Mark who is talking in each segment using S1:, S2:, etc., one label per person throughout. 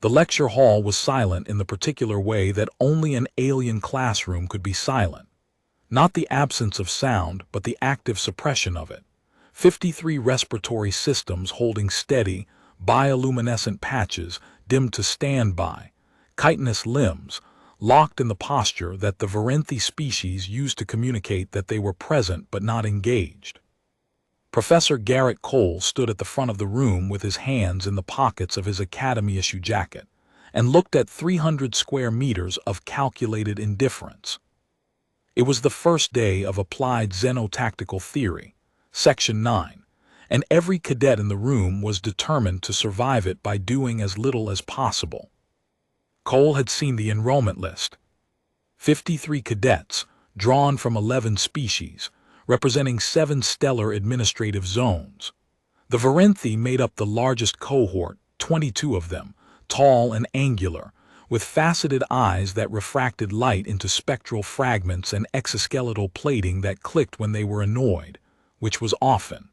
S1: The lecture hall was silent in the particular way that only an alien classroom could be silent. Not the absence of sound, but the active suppression of it. 53 respiratory systems holding steady, bioluminescent patches dimmed to standby, chitinous limbs, locked in the posture that the Varenthi species used to communicate that they were present but not engaged. Professor Garrett Cole stood at the front of the room with his hands in the pockets of his Academy-issue jacket and looked at 300 square meters of calculated indifference. It was the first day of Applied Xenotactical Theory, Section 9, and every cadet in the room was determined to survive it by doing as little as possible. Cole had seen the enrollment list. 53 cadets, drawn from 11 species, representing 7 stellar administrative zones. The Varenthi made up the largest cohort, 22 of them, tall and angular, with faceted eyes that refracted light into spectral fragments and exoskeletal plating that clicked when they were annoyed, which was often.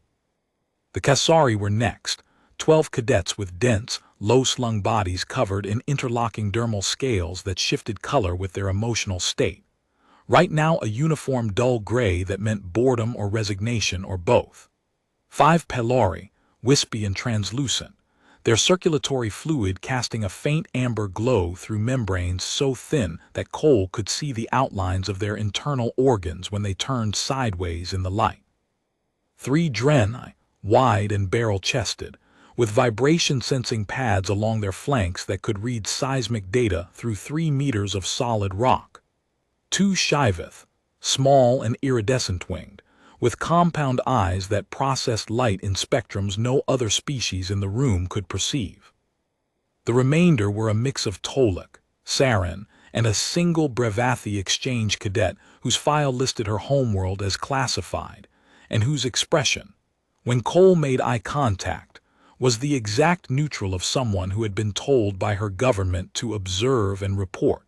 S1: The Kasari were next, 12 cadets with dense, low-slung bodies covered in interlocking dermal scales that shifted color with their emotional state. Right now a uniform dull gray that meant boredom or resignation or both. 5 Pelori, wispy and translucent, their circulatory fluid casting a faint amber glow through membranes so thin that Cole could see the outlines of their internal organs when they turned sideways in the light. 3 Drenai, wide and barrel-chested, with vibration-sensing pads along their flanks that could read seismic data through 3 meters of solid rock. 2 Shiveth, small and iridescent-winged, with compound eyes that processed light in spectrums no other species in the room could perceive. The remainder were a mix of Tolek, Saren, and a single Brevathi exchange cadet whose file listed her homeworld as classified, and whose expression, when Cole made eye contact, was the exact neutral of someone who had been told by her government to observe and report.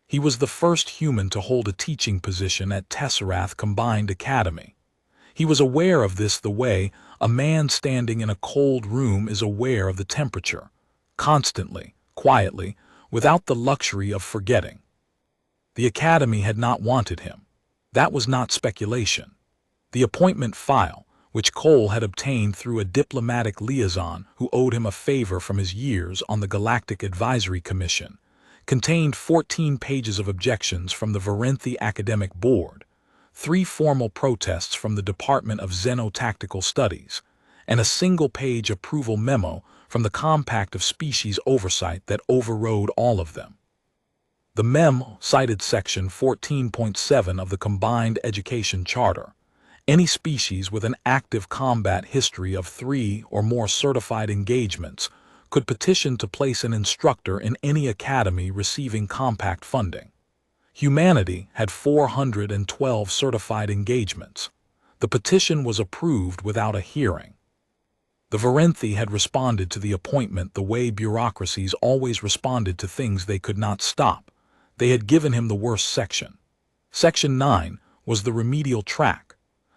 S1: He was the first human to hold a teaching position at Tesserath Combined Academy. He was aware of this the way a man standing in a cold room is aware of the temperature, constantly, quietly, without the luxury of forgetting. The Academy had not wanted him. That was not speculation. The appointment file, which Cole had obtained through a diplomatic liaison who owed him a favor from his years on the Galactic Advisory Commission, contained 14 pages of objections from the Varenthi Academic Board, 3 formal protests from the Department of Xenotactical Studies, and a single-page approval memo from the Compact of Species Oversight that overrode all of them. The memo cited Section 14.7 of the Combined Education Charter. Any species with an active combat history of 3 or more certified engagements could petition to place an instructor in any academy receiving compact funding. Humanity had 412 certified engagements. The petition was approved without a hearing. The Varenthi had responded to the appointment the way bureaucracies always responded to things they could not stop. They had given him the worst section. Section 9 was the remedial track.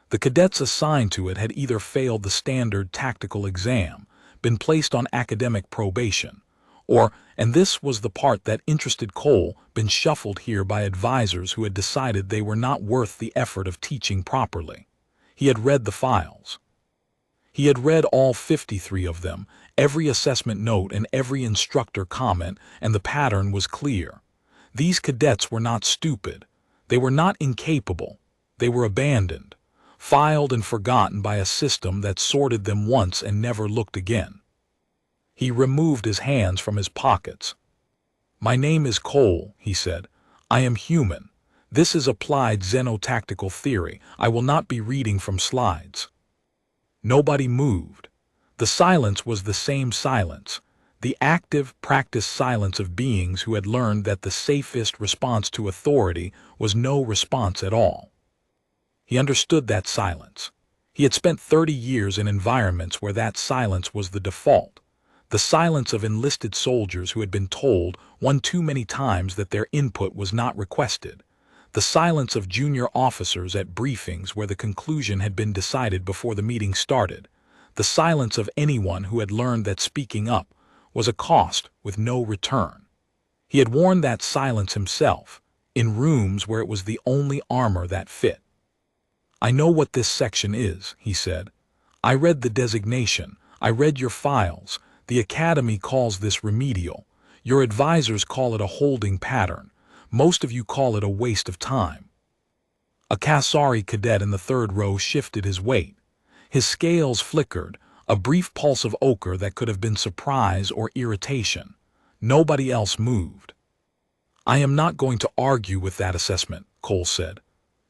S1: The cadets assigned to it had either failed the standard tactical exam, been placed on academic probation, or, and this was the part that interested Cole, been shuffled here by advisors who had decided they were not worth the effort of teaching properly. He had read the files. He had read all 53 of them, every assessment note and every instructor comment, and the pattern was clear. These cadets were not stupid. They were not incapable. They were abandoned, filed and forgotten by a system that sorted them once and never looked again. He removed his hands from his pockets. "My name is Cole," he said. "I am human. This is Applied Xenotactical Theory. I will not be reading from slides." Nobody moved. The silence was the same silence, the active, practiced silence of beings who had learned that the safest response to authority was no response at all. He understood that silence. He had spent 30 years in environments where that silence was the default. The silence of enlisted soldiers who had been told one too many times that their input was not requested. The silence of junior officers at briefings where the conclusion had been decided before the meeting started. The silence of anyone who had learned that speaking up was a cost with no return. He had worn that silence himself, in rooms where it was the only armor that fit. "I know what this section is," he said. "I read the designation. I read your files. The Academy calls this remedial. Your advisors call it a holding pattern. Most of you call it a waste of time." A Kasari cadet in the third row shifted his weight. His scales flickered, a brief pulse of ochre that could have been surprise or irritation. Nobody else moved. "I am not going to argue with that assessment," Cole said.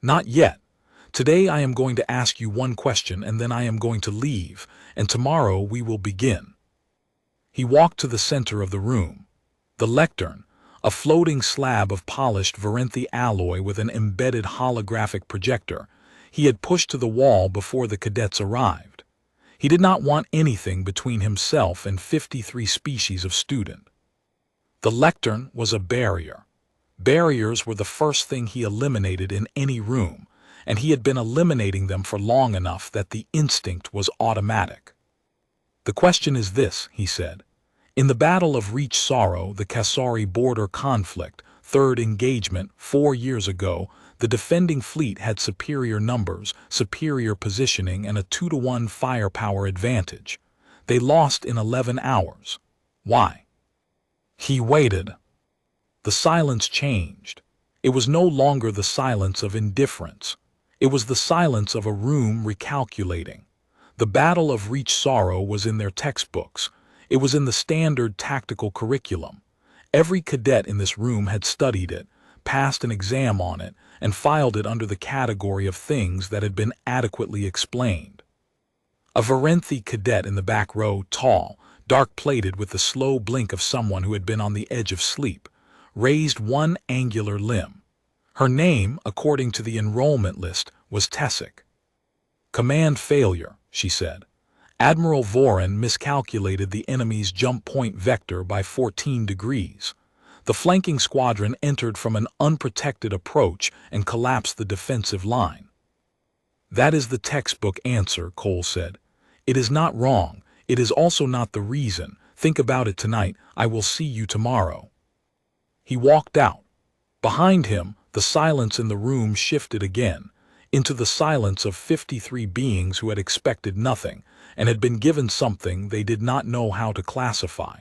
S1: "Not yet. Today I am going to ask you one question and then I am going to leave, and tomorrow we will begin." He walked to the center of the room. The lectern, a floating slab of polished Varenthi alloy with an embedded holographic projector, he had pushed to the wall before the cadets arrived. He did not want anything between himself and 53 species of student. The lectern was a barrier. Barriers were the first thing he eliminated in any room, and he had been eliminating them for long enough that the instinct was automatic. "The question is this," he said. "In the Battle of Reach Sorrow, the Kasari border conflict, third engagement, 4 years ago, the defending fleet had superior numbers, superior positioning, and a 2-to-1 firepower advantage. They lost in 11 hours. Why?" He waited. The silence changed. It was no longer the silence of indifference. It was the silence of a room recalculating. The Battle of Reach Sorrow was in their textbooks. It was in the standard tactical curriculum. Every cadet in this room had studied it, passed an exam on it, and filed it under the category of things that had been adequately explained. A Varenthi cadet in the back row, tall, dark-plated with the slow blink of someone who had been on the edge of sleep, raised one angular limb. Her name, according to the enrollment list, was Tessic. "Command failure," she said. "Admiral Voren miscalculated the enemy's jump point vector by 14 degrees. The flanking squadron entered from an unprotected approach and collapsed the defensive line." "That is the textbook answer," Cole said. "It is not wrong. It is also not the reason. Think about it tonight. I will see you tomorrow." He walked out. Behind him, the silence in the room shifted again, into the silence of 53 beings who had expected nothing and had been given something they did not know how to classify.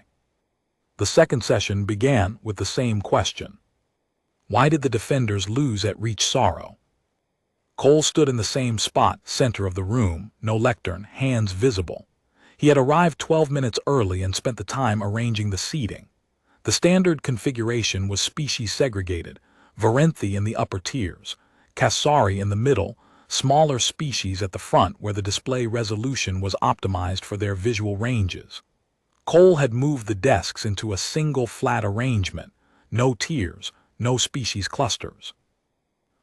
S1: The second session began with the same question. Why did the defenders lose at Reach Sorrow? Cole stood in the same spot, center of the room, no lectern, hands visible. He had arrived 12 minutes early and spent the time arranging the seating. The standard configuration was species segregated, Varenthi in the upper tiers, Kasari in the middle, smaller species at the front where the display resolution was optimized for their visual ranges. Cole had moved the desks into a single flat arrangement, no tiers, no species clusters.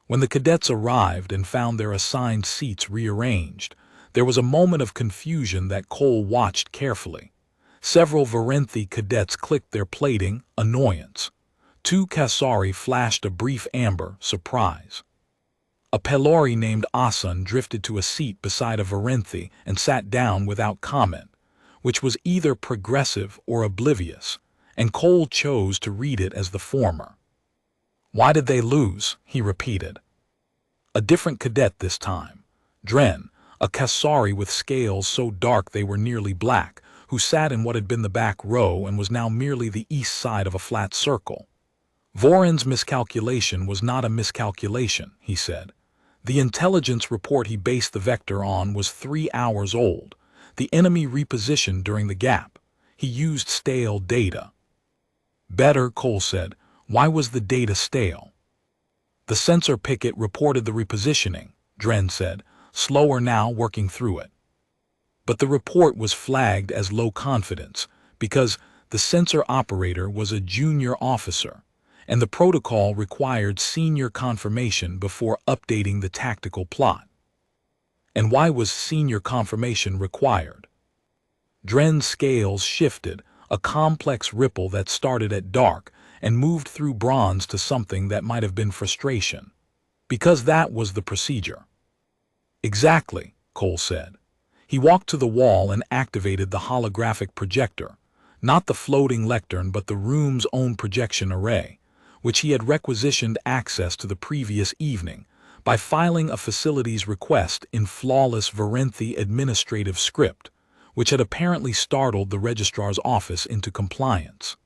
S1: When the cadets arrived and found their assigned seats rearranged, there was a moment of confusion that Cole watched carefully. Several Varenthi cadets clicked their plating, annoyance. 2 Kasari flashed a brief amber, surprise. A Pelori named Asan drifted to a seat beside a Varenthi and sat down without comment, which was either progressive or oblivious, and Cole chose to read it as the former. Why did they lose? He repeated. A different cadet this time. Dren, a Kasari with scales so dark they were nearly black, who sat in what had been the back row and was now merely the east side of a flat circle. Voren's miscalculation was not a miscalculation, he said. The intelligence report he based the vector on was 3 hours old. The enemy repositioned during the gap. He used stale data. Better, Cole said. Why was the data stale? The sensor picket reported the repositioning, Dren said, slower now working through it. But the report was flagged as low confidence because the sensor operator was a junior officer, and the protocol required senior confirmation before updating the tactical plot. And why was senior confirmation required? Dren's scales shifted, a complex ripple that started at dark and moved through bronze to something that might have been frustration. Because that was the procedure. Exactly, Cole said. He walked to the wall and activated the holographic projector. Not the floating lectern but the room's own projection array, which he had requisitioned access to the previous evening by filing a facilities request in flawless Varenthi administrative script, which had apparently startled the registrar's office into compliance.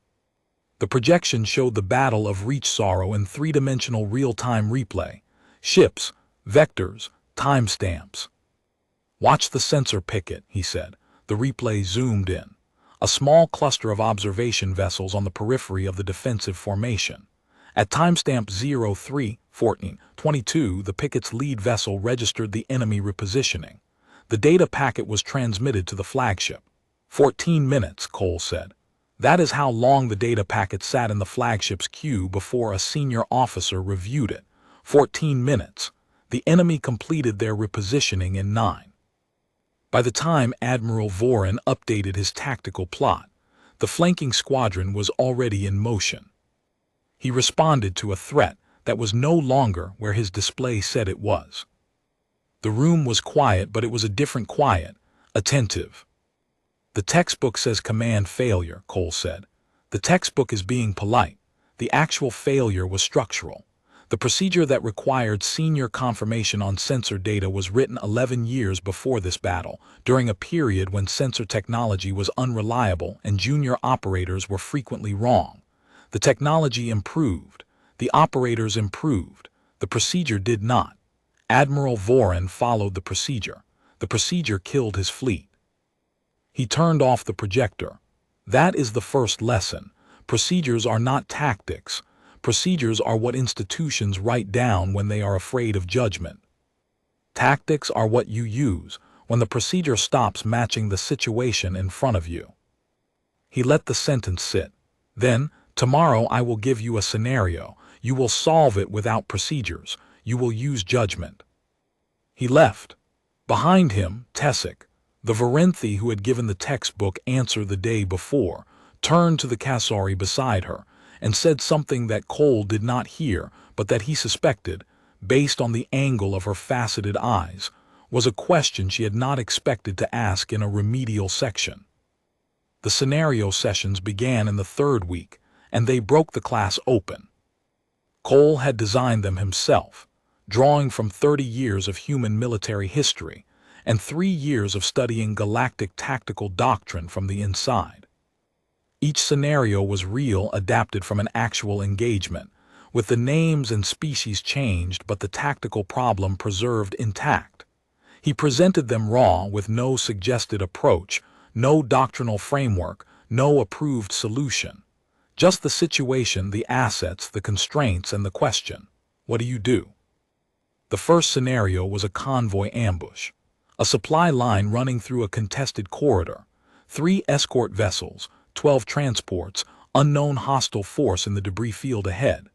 S1: The projection showed the Battle of Reach Sorrow in three-dimensional real-time replay, ships, vectors, timestamps. "Watch the sensor picket," he said. The replay zoomed in. A small cluster of observation vessels on the periphery of the defensive formation. At timestamp 03:14:22, the picket's lead vessel registered the enemy repositioning. The data packet was transmitted to the flagship. 14 minutes, Cole said. That is how long the data packet sat in the flagship's queue before a senior officer reviewed it. 14 minutes. The enemy completed their repositioning in 9. By the time Admiral Voren updated his tactical plot, the flanking squadron was already in motion. He responded to a threat that was no longer where his display said it was. The room was quiet, but it was a different quiet, attentive. "The textbook says command failure," Cole said. "The textbook is being polite. The actual failure was structural. The procedure that required senior confirmation on sensor data was written 11 years before this battle, during a period when sensor technology was unreliable and junior operators were frequently wrong. The technology improved. The operators improved. The procedure did not. Admiral Voren followed the procedure. The procedure killed his fleet." He turned off the projector. "That is the first lesson. Procedures are not tactics. Procedures are what institutions write down when they are afraid of judgment. Tactics are what you use when the procedure stops matching the situation in front of you." He let the sentence sit. "Then, tomorrow I will give you a scenario. You will solve it without procedures. You will use judgment." He left. Behind him, Tessic, the Varenthi who had given the textbook answer the day before, turned to the Kasari beside her and said something that Cole did not hear, but that he suspected, based on the angle of her faceted eyes, was a question she had not expected to ask in a remedial section. The scenario sessions began in the 3rd week, and they broke the class open. Cole had designed them himself, drawing from 30 years of human military history and 3 years of studying galactic tactical doctrine from the inside. Each scenario was real, adapted from an actual engagement, with the names and species changed but the tactical problem preserved intact. He presented them raw, with no suggested approach, no doctrinal framework, no approved solution. Just the situation, the assets, the constraints, and the question: what do you do? The first scenario was a convoy ambush. A supply line running through a contested corridor. 3 escort vessels, 12 transports, unknown hostile force in the debris field ahead.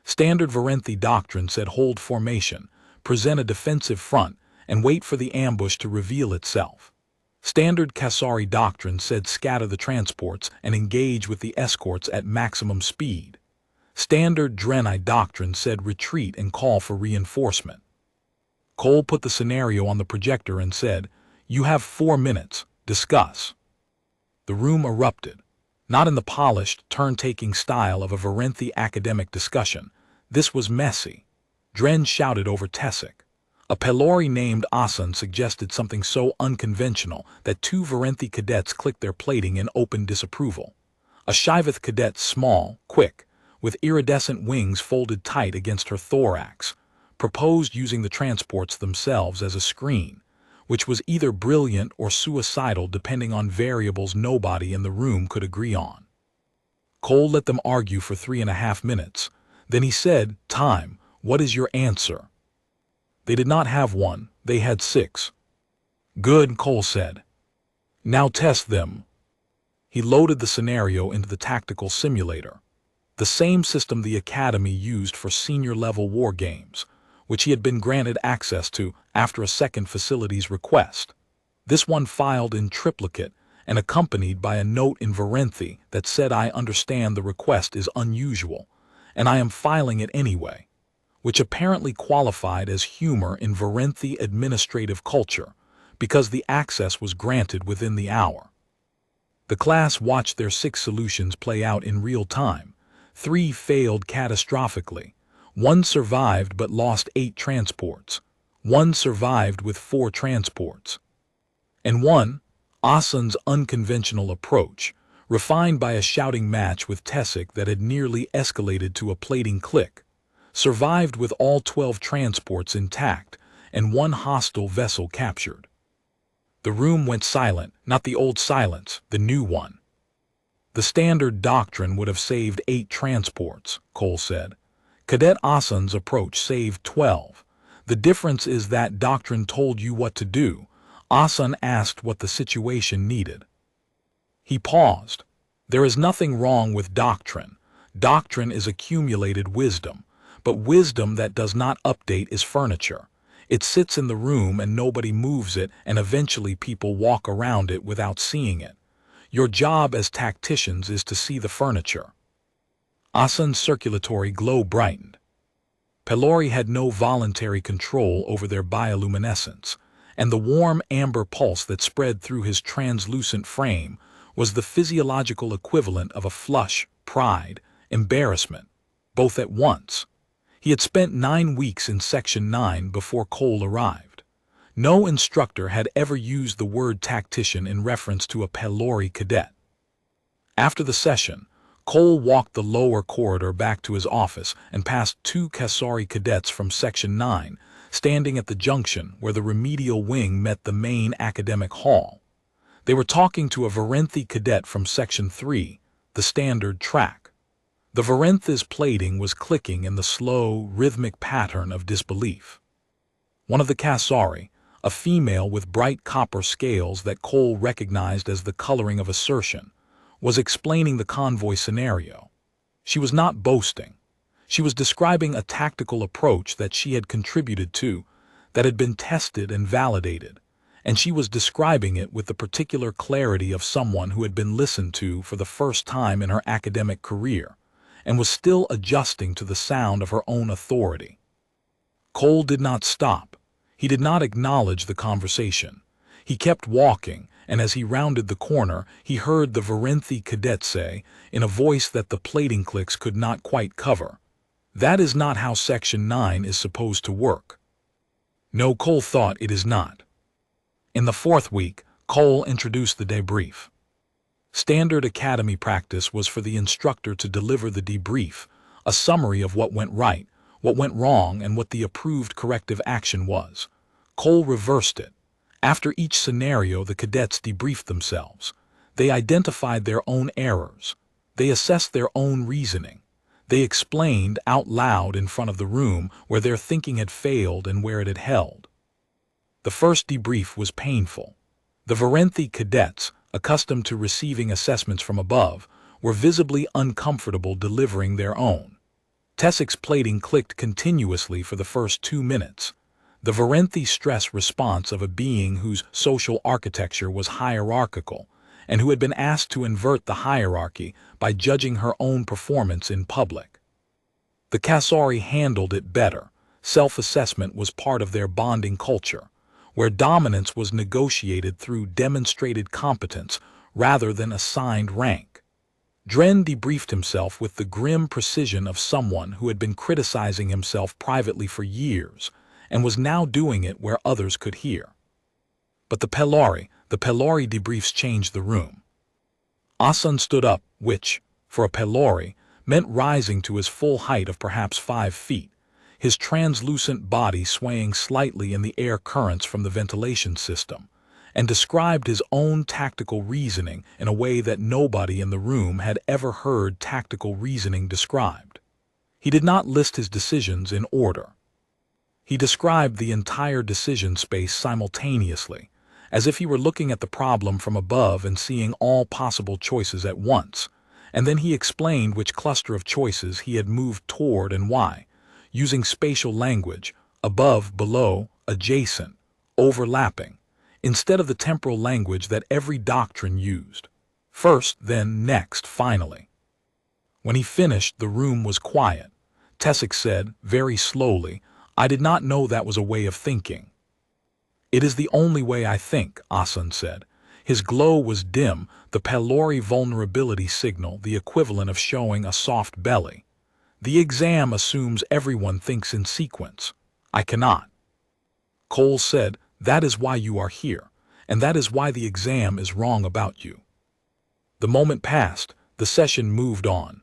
S1: Standard Varenthi doctrine said hold formation, present a defensive front, and wait for the ambush to reveal itself. Standard Kasari doctrine said scatter the transports and engage with the escorts at maximum speed. Standard Drenai doctrine said retreat and call for reinforcement. Cole put the scenario on the projector and said, "You have 4 minutes. Discuss." The room erupted. Not in the polished, turn-taking style of a Varenthi academic discussion. This was messy. Dren shouted over Tessic. A Pelori named Asan suggested something so unconventional that 2 Varenthi cadets clicked their plating in open disapproval. A Shiveth cadet, small, quick, with iridescent wings folded tight against her thorax, proposed using the transports themselves as a screen, which was either brilliant or suicidal depending on variables nobody in the room could agree on. Cole let them argue for 3.5 minutes. Then he said, "Time, what is your answer?" They did not have one, they had 6. "Good," Cole said. "Now test them." He loaded the scenario into the tactical simulator, the same system the Academy used for senior-level war games, which he had been granted access to after a second facilities request. This one filed in triplicate and accompanied by a note in Varenthi that said, "I understand the request is unusual, and I am filing it anyway," which apparently qualified as humor in Varenthi administrative culture, because the access was granted within the hour. The class watched their 6 solutions play out in real time. 3 failed catastrophically. 1 survived but lost 8 transports. 1 survived with 4 transports. And 1, Asun's unconventional approach, refined by a shouting match with Tessic that had nearly escalated to a plating click, survived with all 12 transports intact and 1 hostile vessel captured. The room went silent, not the old silence, the new one. The standard doctrine would have saved 8 transports, Cole said. Cadet Asun's approach saved 12. The difference is that doctrine told you what to do. Asun asked what the situation needed. He paused. There is nothing wrong with doctrine. Doctrine is accumulated wisdom, but wisdom that does not update is furniture. It sits in the room and nobody moves it, and eventually people walk around it without seeing it. Your job as tacticians is to see the furniture. Asun's circulatory glow brightened. Pelori had no voluntary control over their bioluminescence, and the warm amber pulse that spread through his translucent frame was the physiological equivalent of a flush, pride, embarrassment, both at once. He had spent 9 weeks in Section 9 before Cole arrived. No instructor had ever used the word tactician in reference to a Pelori cadet. After the session, Cole walked the lower corridor back to his office and passed 2 Kasari cadets from Section 9, standing at the junction where the remedial wing met the main academic hall. They were talking to a Varenthi cadet from Section 3, the standard track. The Varenthi's plating was clicking in the slow, rhythmic pattern of disbelief. One of the Kasari, a female with bright copper scales that Cole recognized as the coloring of assertion, was explaining the convoy scenario. She was not boasting. She was describing a tactical approach that she had contributed to, that had been tested and validated, and she was describing it with the particular clarity of someone who had been listened to for the first time in her academic career, and was still adjusting to the sound of her own authority. Cole did not stop. He did not acknowledge the conversation. He kept walking, and as he rounded the corner, he heard the Varenthi cadet say, in a voice that the plating clicks could not quite cover, "That is not how Section 9 is supposed to work." No, Cole thought it is not. In the 4th week, Cole introduced the debrief. Standard academy practice was for the instructor to deliver the debrief, a summary of what went right, what went wrong, and what the approved corrective action was. Cole reversed it. After each scenario, the cadets debriefed themselves. They identified their own errors. They assessed their own reasoning. They explained out loud in front of the room where their thinking had failed and where it had held. The first debrief was painful. The Varenthi cadets, accustomed to receiving assessments from above, were visibly uncomfortable delivering their own. Tessic's plating clicked continuously for the first 2 minutes. The Varenthi stress response of a being whose social architecture was hierarchical, and who had been asked to invert the hierarchy by judging her own performance in public. The Kasari handled it better. Self-assessment was part of their bonding culture, where dominance was negotiated through demonstrated competence rather than assigned rank. Dren debriefed himself with the grim precision of someone who had been criticizing himself privately for years and was now doing it where others could hear. But the Pelori debriefs changed the room. Asun stood up, which, for a Pelori, meant rising to his full height of perhaps 5 feet, his translucent body swaying slightly in the air currents from the ventilation system, and described his own tactical reasoning in a way that nobody in the room had ever heard tactical reasoning described. He did not list his decisions in order. He described the entire decision space simultaneously, as if he were looking at the problem from above and seeing all possible choices at once, and then he explained which cluster of choices he had moved toward and why, using spatial language, above, below, adjacent, overlapping, instead of the temporal language that every doctrine used. First, then, next, finally. When he finished, the room was quiet. Tessic said, very slowly, "I did not know that was a way of thinking." "It is the only way I think," Asun said. His glow was dim, the pylori vulnerability signal, the equivalent of showing a soft belly. The exam assumes everyone thinks in sequence. I cannot. Cole said, that is why you are here, and that is why the exam is wrong about you. The moment passed, the session moved on.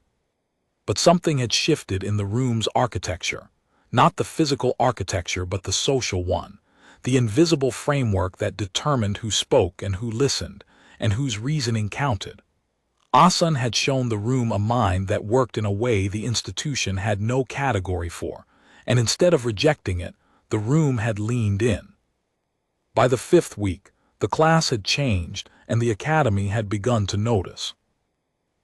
S1: But something had shifted in the room's architecture. Not the physical architecture, but the social one. The invisible framework that determined who spoke and who listened, and whose reasoning counted. Asan had shown the room a mind that worked in a way the institution had no category for, and instead of rejecting it, the room had leaned in. By the 5th week, the class had changed, and the academy had begun to notice.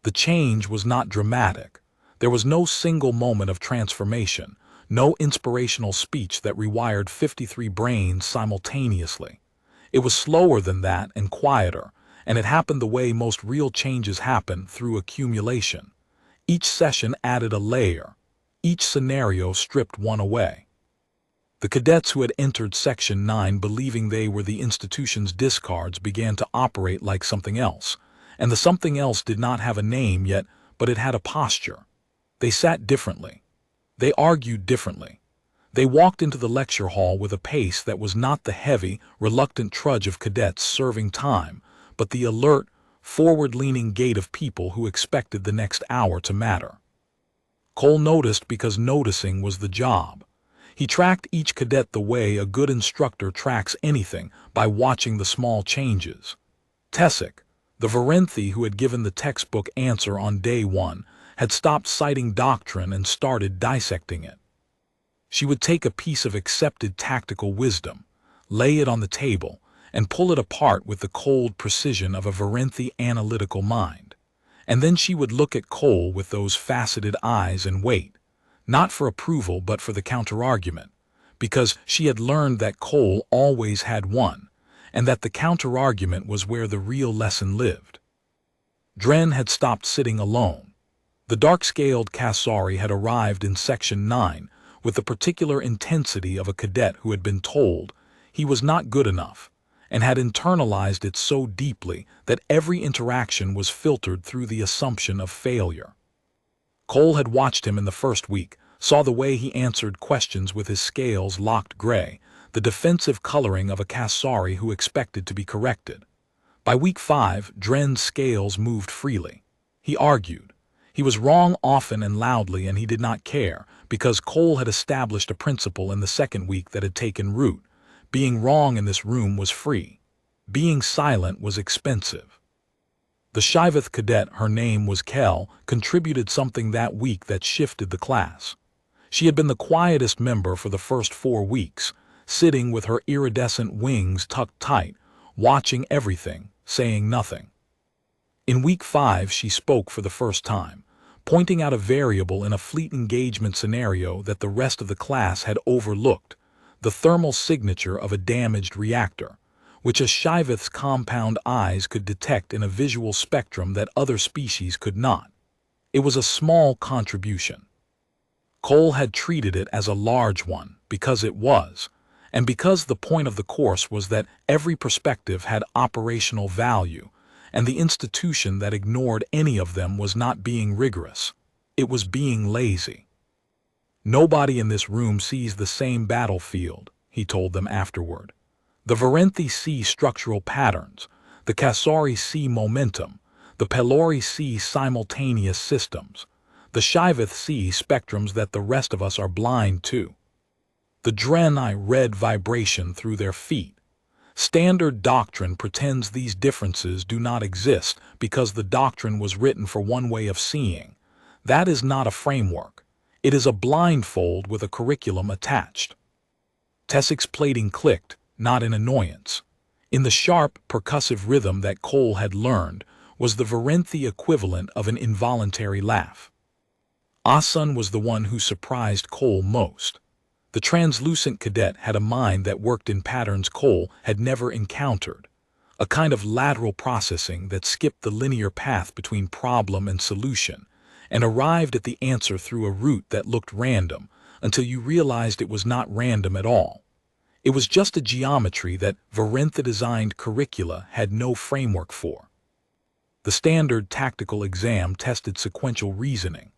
S1: The change was not dramatic. There was no single moment of transformation, no inspirational speech that rewired 53 brains simultaneously. It was slower than that and quieter, and it happened the way most real changes happen, through accumulation. Each session added a layer. Each scenario stripped one away. The cadets who had entered Section 9 believing they were the institution's discards began to operate like something else, and the something else did not have a name yet, but it had a posture. They sat differently. They argued differently. They walked into the lecture hall with a pace that was not the heavy, reluctant trudge of cadets serving time, but the alert, forward-leaning gait of people who expected the next hour to matter. Cole noticed because noticing was the job. He tracked each cadet the way a good instructor tracks anything, by watching the small changes. Tessic, the Varenthi who had given the textbook answer on day 1, had stopped citing doctrine and started dissecting it. She would take a piece of accepted tactical wisdom, lay it on the table, and pull it apart with the cold precision of a Varenthi analytical mind. And then she would look at Cole with those faceted eyes and wait, not for approval but for the counterargument, because she had learned that Cole always had one, and that the counterargument was where the real lesson lived. Dren had stopped sitting alone. The dark-scaled Kasari had arrived in Section 9 with the particular intensity of a cadet who had been told he was not good enough, and had internalized it so deeply that every interaction was filtered through the assumption of failure. Cole had watched him in the first week, saw the way he answered questions with his scales locked gray, the defensive coloring of a Kasari who expected to be corrected. By week 5, Dren's scales moved freely. He argued. He was wrong often and loudly, and he did not care, because Cole had established a principle in the 2nd week that had taken root. Being wrong in this room was free. Being silent was expensive. The Shiveth cadet, her name was Kel, contributed something that week that shifted the class. She had been the quietest member for the first 4 weeks, sitting with her iridescent wings tucked tight, watching everything, saying nothing. In week 5 she spoke for the first time, pointing out a variable in a fleet engagement scenario that the rest of the class had overlooked, the thermal signature of a damaged reactor, which a Shiveth's compound eyes could detect in a visual spectrum that other species could not. It was a small contribution. Cole had treated it as a large one because it was, and because the point of the course was that every perspective had operational value, and the institution that ignored any of them was not being rigorous. It was being lazy. Nobody in this room sees the same battlefield, he told them afterward. The Varenthi see structural patterns, the Kasari see momentum, the Pelori see simultaneous systems, the Shiveth see spectrums that the rest of us are blind to. The Drenai read vibration through their feet. Standard doctrine pretends these differences do not exist because the doctrine was written for one way of seeing. That is not a framework. It is a blindfold with a curriculum attached. Tessic's plating clicked, not in annoyance. In the sharp, percussive rhythm that Cole had learned was the Varenthi equivalent of an involuntary laugh. Asan was the one who surprised Cole most. The translucent cadet had a mind that worked in patterns Cole had never encountered, a kind of lateral processing that skipped the linear path between problem and solution, and arrived at the answer through a route that looked random until you realized it was not random at all. It was just a geometry that Varenthi-designed curricula had no framework for. The standard tactical exam tested sequential reasoning.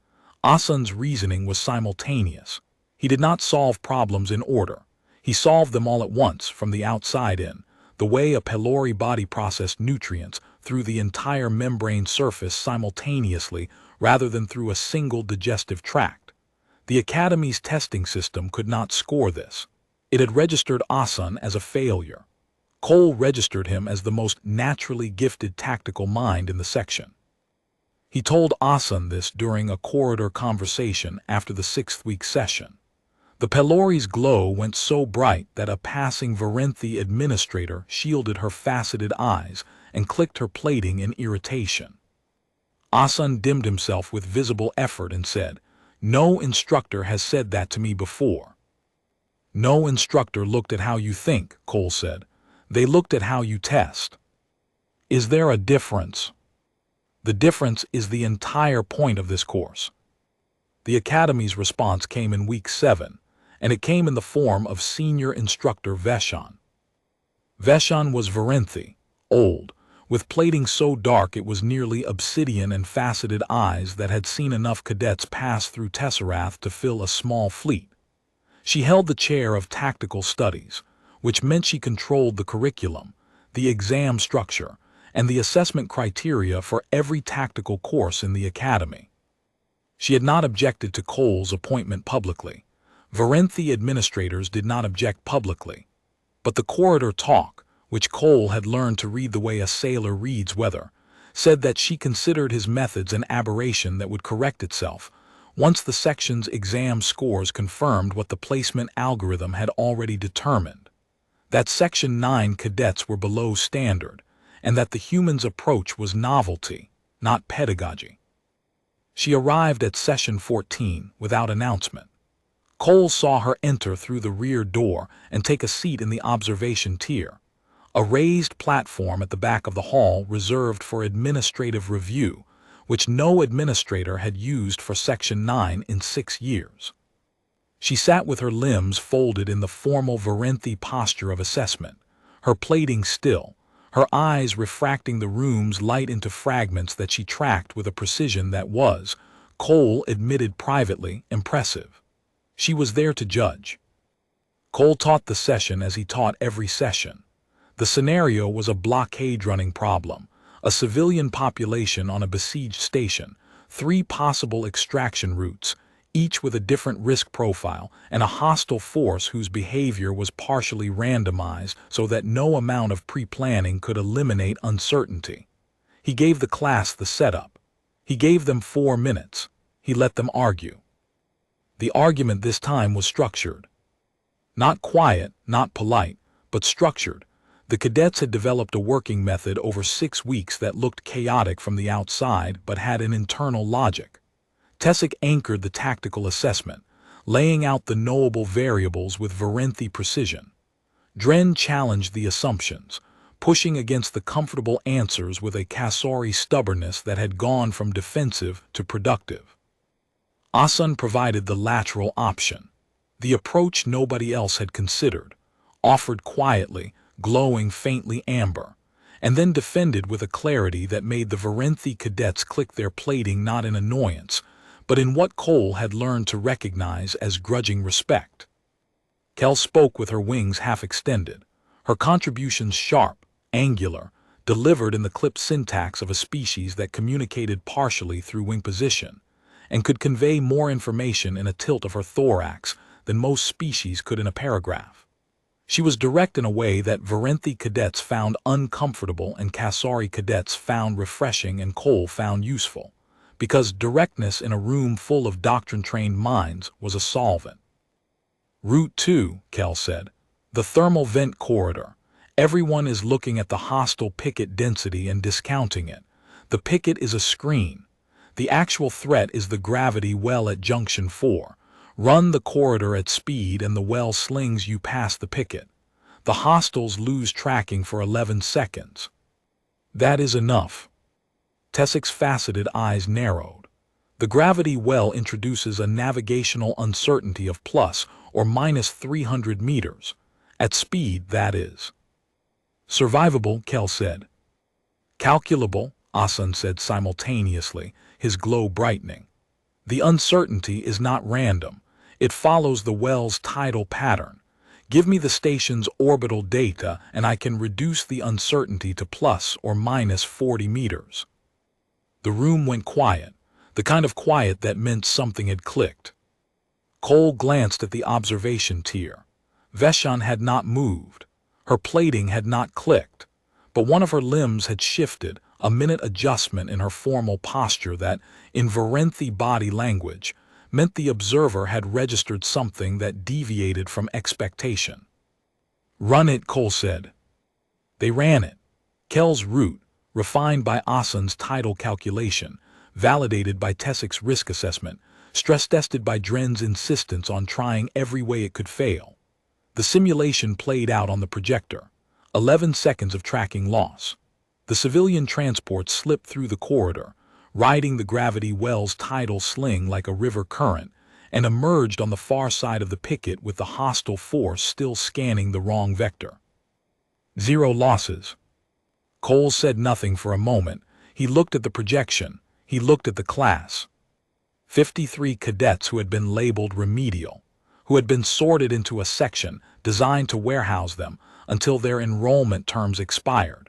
S1: Asan's reasoning was simultaneous. He did not solve problems in order. He solved them all at once, from the outside in, the way a pylori body processed nutrients through the entire membrane surface simultaneously rather than through a single digestive tract. The Academy's testing system could not score this. It had registered Asan as a failure. Cole registered him as the most naturally gifted tactical mind in the section. He told Asan this during a corridor conversation after the 6th-week session. The pylori's glow went so bright that a passing Varenthi administrator shielded her faceted eyes and clicked her plating in irritation. Asan dimmed himself with visible effort and said, "No instructor has said that to me before." "No instructor looked at how you think," Cole said. "They looked at how you test." "Is there a difference?" "The difference is the entire point of this course." The Academy's response came in week 7, and it came in the form of senior instructor Veshan. Veshan was Varenthi, old, with plating so dark it was nearly obsidian and faceted eyes that had seen enough cadets pass through Tesserath to fill a small fleet. She held the chair of tactical studies, which meant she controlled the curriculum, the exam structure, and the assessment criteria for every tactical course in the Academy. She had not objected to Cole's appointment publicly. Varenthi administrators did not object publicly. But the corridor talk, which Cole had learned to read the way a sailor reads weather, said that she considered his methods an aberration that would correct itself once the section's exam scores confirmed what the placement algorithm had already determined: that Section 9 cadets were below standard, and that the humans' approach was novelty, not pedagogy. She arrived at Session 14 without announcement. Cole saw her enter through the rear door and take a seat in the observation tier, a raised platform at the back of the hall reserved for administrative review, which no administrator had used for Section 9 in 6 years. She sat with her limbs folded in the formal Varenthi posture of assessment, her plating still, her eyes refracting the room's light into fragments that she tracked with a precision that was, Cole admitted privately, impressive. She was there to judge. Cole taught the session as he taught every session. The scenario was a blockade-running problem, a civilian population on a besieged station, 3 possible extraction routes, each with a different risk profile, and a hostile force whose behavior was partially randomized so that no amount of pre-planning could eliminate uncertainty. He gave the class the setup. He gave them 4 minutes. He let them argue. The argument this time was structured. Not quiet, not polite, but structured. The cadets had developed a working method over 6 weeks that looked chaotic from the outside but had an internal logic. Tessic anchored the tactical assessment, laying out the knowable variables with Varenthi precision. Dren challenged the assumptions, pushing against the comfortable answers with a Kasori stubbornness that had gone from defensive to productive. Asan provided the lateral option, the approach nobody else had considered, offered quietly, glowing faintly amber, and then defended with a clarity that made the Varenthi cadets click their plating not in annoyance, but in what Cole had learned to recognize as grudging respect. Kel spoke with her wings half extended, her contributions sharp, angular, delivered in the clipped syntax of a species that communicated partially through wing position, and could convey more information in a tilt of her thorax than most species could in a paragraph. She was direct in a way that Varenthi cadets found uncomfortable and Kasori cadets found refreshing and Cole found useful, because directness in a room full of doctrine-trained minds was a solvent. Route 2, Kel said. The thermal vent corridor. Everyone is looking at the hostile picket density and discounting it. The picket is a screen. The actual threat is the gravity well at Junction 4. Run the corridor at speed and the well slings you past the picket. The hostiles lose tracking for 11 seconds. That is enough. Tessic's faceted eyes narrowed. The gravity well introduces a navigational uncertainty of plus or minus 300 meters. At speed, that is. Survivable, Kel said. Calculable, Asan said simultaneously, his glow brightening. The uncertainty is not random. It follows the well's tidal pattern. Give me the station's orbital data and I can reduce the uncertainty to plus or minus 40 meters. The room went quiet, the kind of quiet that meant something had clicked. Cole glanced at the observation tier. Veshan had not moved. Her plating had not clicked, but one of her limbs had shifted, a minute adjustment in her formal posture that, in Varenthi body language, meant the observer had registered something that deviated from expectation. "Run it," Cole said. They ran it. Kel's route, refined by Asan's tidal calculation, validated by Tessik's risk assessment, stress-tested by Dren's insistence on trying every way it could fail. The simulation played out on the projector. 11 seconds of tracking loss. The civilian transport slipped through the corridor, riding the gravity well's tidal sling like a river current, and emerged on the far side of the picket with the hostile force still scanning the wrong vector. 0 losses. Cole said nothing for a moment. He looked at the projection. He looked at the class. 53 cadets who had been labeled remedial, who had been sorted into a section designed to warehouse them until their enrollment terms expired,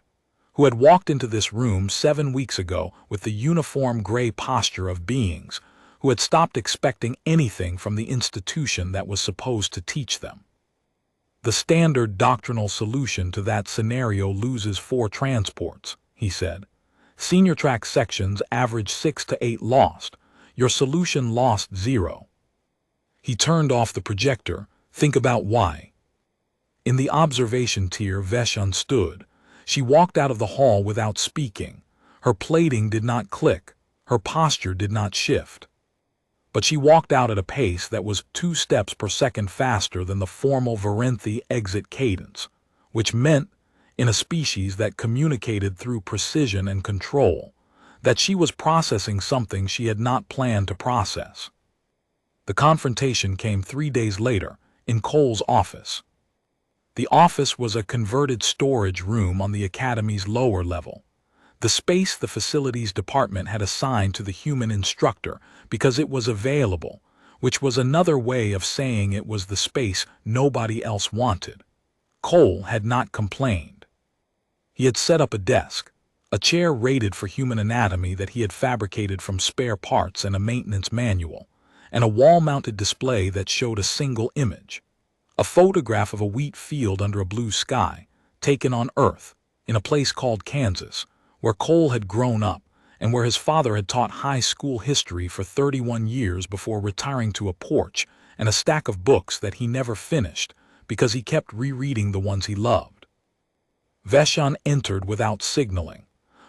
S1: who had walked into this room 7 weeks ago with the uniform gray posture of beings who had stopped expecting anything from the institution that was supposed to teach them. The standard doctrinal solution to that scenario loses 4 transports, he said. Senior track sections average 6 to 8 lost. Your solution lost 0. He turned off the projector. Think about why. In the observation tier, Veshan stood. She walked out of the hall without speaking. Her plating did not click. Her posture did not shift. But she walked out at a pace that was 2 steps per second faster than the formal Varenthi exit cadence, which meant, in a species that communicated through precision and control, that she was processing something she had not planned to process. The confrontation came 3 days later, in Cole's office. The office was a converted storage room on the academy's lower level. The space the facilities department had assigned to the human instructor because it was available, which was another way of saying it was the space nobody else wanted. Cole had not complained. He had set up a desk, a chair rated for human anatomy that he had fabricated from spare parts and a maintenance manual, and a wall-mounted display that showed a single image. A photograph of a wheat field under a blue sky, taken on Earth, in a place called Kansas, where Cole had grown up and where his father had taught high school history for 31 years before retiring to a porch and a stack of books that he never finished because he kept rereading the ones he loved. Veshan entered without signaling.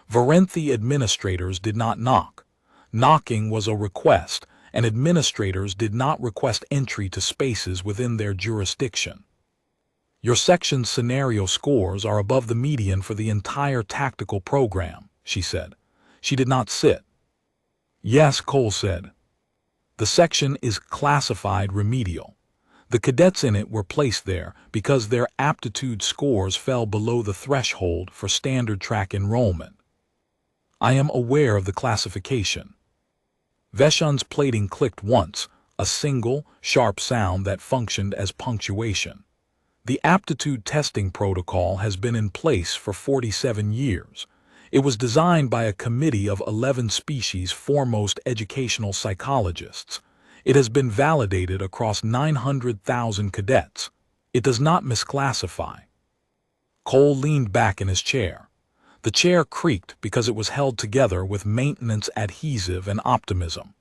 S1: Varenthi administrators did not knock. Knocking was a request, and administrators did not request entry to spaces within their jurisdiction. Your section's scenario scores are above the median for the entire tactical program, she said. She did not sit. Yes, Cole said. The section is classified remedial. The cadets in it were placed there because their aptitude scores fell below the threshold for standard track enrollment. I am aware of the classification. Veshan's plating clicked once, a single, sharp sound that functioned as punctuation. The aptitude testing protocol has been in place for 47 years. It was designed by a committee of 11 species' foremost educational psychologists. It has been validated across 900,000 cadets. It does not misclassify. Cole leaned back in his chair. The chair creaked because it was held together with maintenance adhesive and optimism.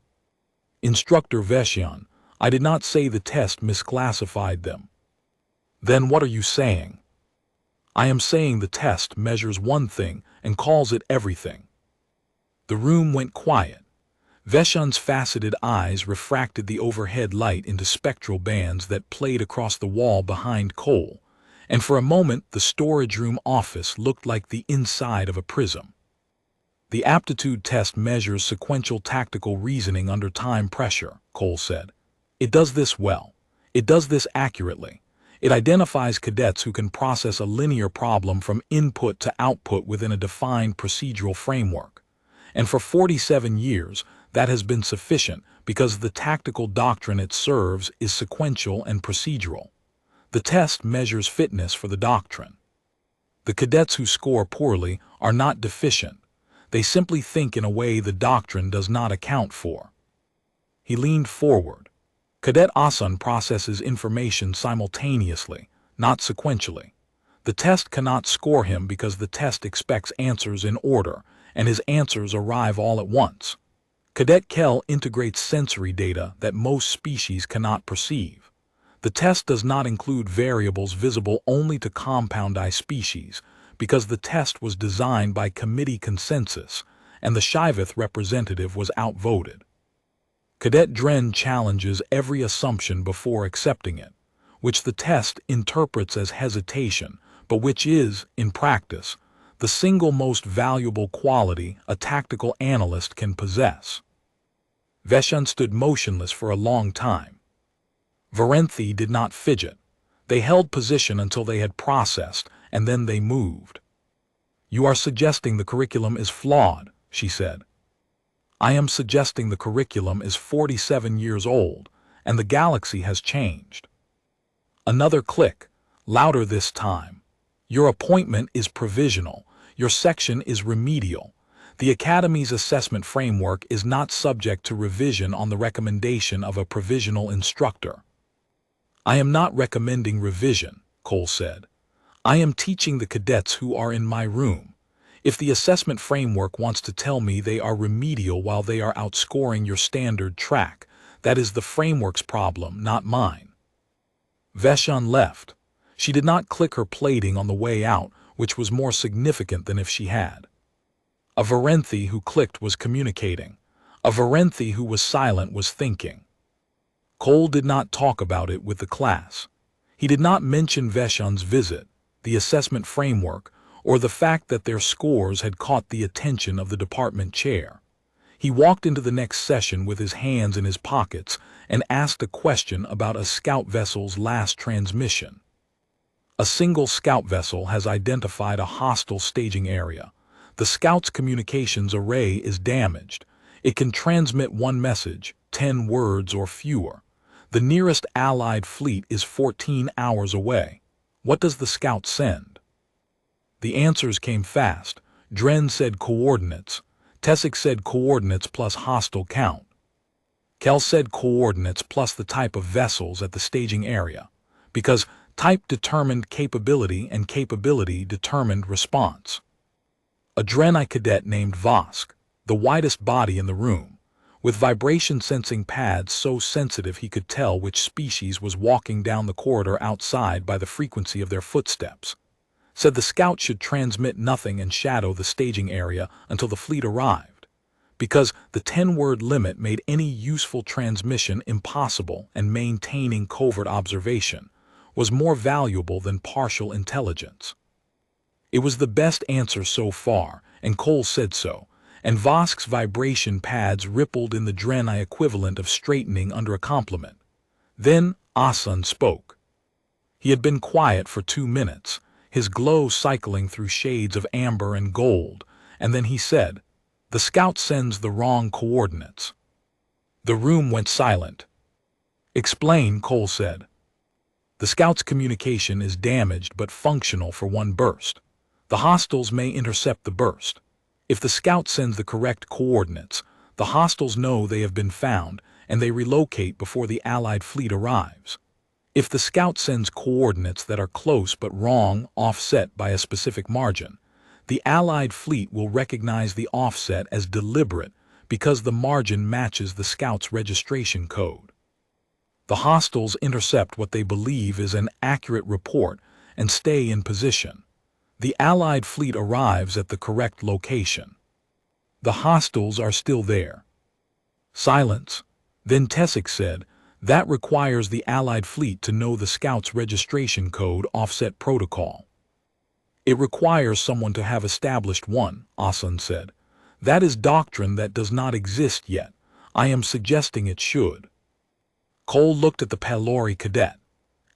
S1: Instructor Veshan, I did not say the test misclassified them. Then what are you saying? I am saying the test measures one thing and calls it everything. The room went quiet. Veshan's faceted eyes refracted the overhead light into spectral bands that played across the wall behind Cole, and for a moment the storage room office looked like the inside of a prism. The aptitude test measures sequential tactical reasoning under time pressure, Cole said. It does this well. It does this accurately. It identifies cadets who can process a linear problem from input to output within a defined procedural framework. And for 47 years, that has been sufficient because the tactical doctrine it serves is sequential and procedural. The test measures fitness for the doctrine. The cadets who score poorly are not deficient. They simply think in a way the doctrine does not account for. He leaned forward. Cadet Asan processes information simultaneously, not sequentially. The test cannot score him because the test expects answers in order, and his answers arrive all at once. Cadet Kell integrates sensory data that most species cannot perceive. The test does not include variables visible only to compound-eye species, because the test was designed by committee consensus, and the Shiveth representative was outvoted. Cadet Dren challenges every assumption before accepting it, which the test interprets as hesitation, but which is, in practice, the single most valuable quality a tactical analyst can possess. Veshun stood motionless for a long time. Varenthi did not fidget. They held position until they had processed, and then they moved. "You are suggesting the curriculum is flawed," she said. "I am suggesting the curriculum is 47 years old, and the galaxy has changed." Another click, louder this time. "Your appointment is provisional. Your section is remedial. The Academy's assessment framework is not subject to revision on the recommendation of a provisional instructor." "I am not recommending revision," Cole said. "I am teaching the cadets who are in my room. If the assessment framework wants to tell me they are remedial while they are outscoring your standard track, that is the framework's problem, not mine." Veshun left. She did not click her plating on the way out, which was more significant than if she had. A Varenthi who clicked was communicating. A Varenthi who was silent was thinking. Cole did not talk about it with the class. He did not mention Veshun's visit, the assessment framework, or the fact that their scores had caught the attention of the department chair. He walked into the next session with his hands in his pockets and asked a question about a scout vessel's last transmission. "A single scout vessel has identified a hostile staging area. The scout's communications array is damaged. It can transmit one message, 10 words or fewer. The nearest Allied fleet is 14 hours away. What does the scout send?" The answers came fast. Dren said coordinates. Tessic said coordinates plus hostile count. Kell said coordinates plus the type of vessels at the staging area, because type determined capability and capability determined response. A Drenai cadet named Vosk, the widest body in the room, with vibration-sensing pads so sensitive he could tell which species was walking down the corridor outside by the frequency of their footsteps, said the scout should transmit nothing and shadow the staging area until the fleet arrived, because the 10-word limit made any useful transmission impossible and maintaining covert observation was more valuable than partial intelligence. It was the best answer so far, and Cole said so, and Vosk's vibration pads rippled in the Drenai equivalent of straightening under a compliment. Then Asan spoke. He had been quiet for 2 minutes, his glow cycling through shades of amber and gold, and then he said, "The scout sends the wrong coordinates." The room went silent. "Explain," Cole said. "The scout's communication is damaged but functional for one burst. The hostiles may intercept the burst. If the scout sends the correct coordinates, the hostiles know they have been found, and they relocate before the Allied fleet arrives. If the scout sends coordinates that are close but wrong, offset by a specific margin, the Allied fleet will recognize the offset as deliberate because the margin matches the scout's registration code. The hostiles intercept what they believe is an accurate report and stay in position. The Allied fleet arrives at the correct location. The hostiles are still there." Silence. Then Tessic said, "That requires the Allied fleet to know the scout's registration code offset protocol." "It requires someone to have established one," Asan said. "That is doctrine that does not exist yet. I am suggesting it should." Cole looked at the Pelori cadet.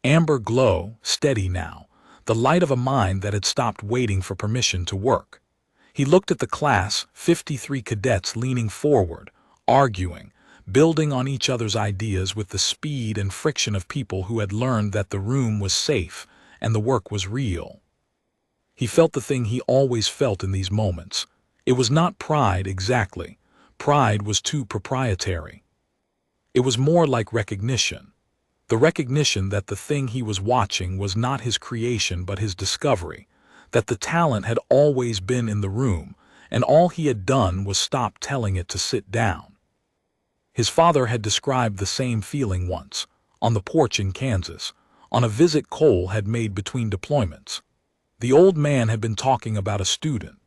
S1: Amber glow, steady now, the light of a mind that had stopped waiting for permission to work. He looked at the class, 53 cadets leaning forward, arguing, building on each other's ideas with the speed and friction of people who had learned that the room was safe and the work was real. He felt the thing he always felt in these moments. It was not pride exactly. Pride was too proprietary. It was more like recognition. The recognition that the thing he was watching was not his creation but his discovery, that the talent had always been in the room, and all he had done was stop telling it to sit down. His father had described the same feeling once, on the porch in Kansas, on a visit Cole had made between deployments. The old man had been talking about a student,